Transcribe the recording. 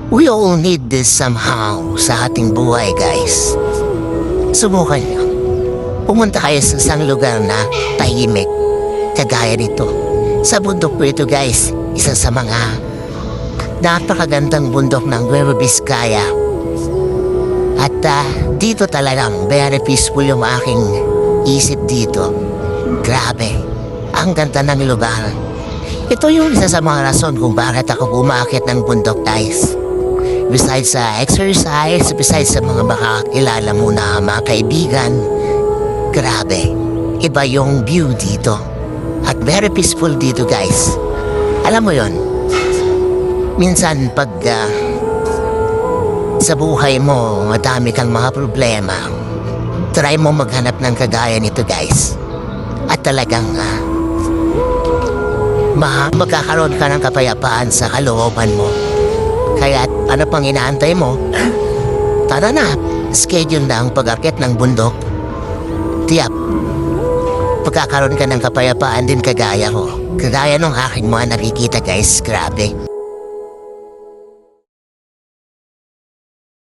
We all need this somehow sa ating buhay, guys. Subukan nyo. Pumunta kayo sa isang lugar na tahimik, kagaya nito. Sa bundok po ito, guys. Isa sa mga napakagandang bundok ng Nueva Vizcaya. At dito talagang very peaceful yung aking isip dito. Grabe, ang ganda ng lugar. Ito yung isa sa mga rason kung bakit ako umaakit ng bundok, guys. Besides sa exercise, besides sa mga makakilala mo na mga kaibigan, grabe, iba yung view dito. At very peaceful dito, guys. Alam mo yon, minsan pag sa buhay mo madami kang mga problema, try mo maghanap ng kagaya nito, guys. At talagang magkakaroon ka ng kapayapaan sa kalooban mo. Kaya ano pang inaantay mo? Tara na, schedule na ang pag-akit ng bundok. Tiyak, pagkakaroon ka ng kapayapaan din kagaya ko. Kagaya nung aking mga nakikita, guys, grabe.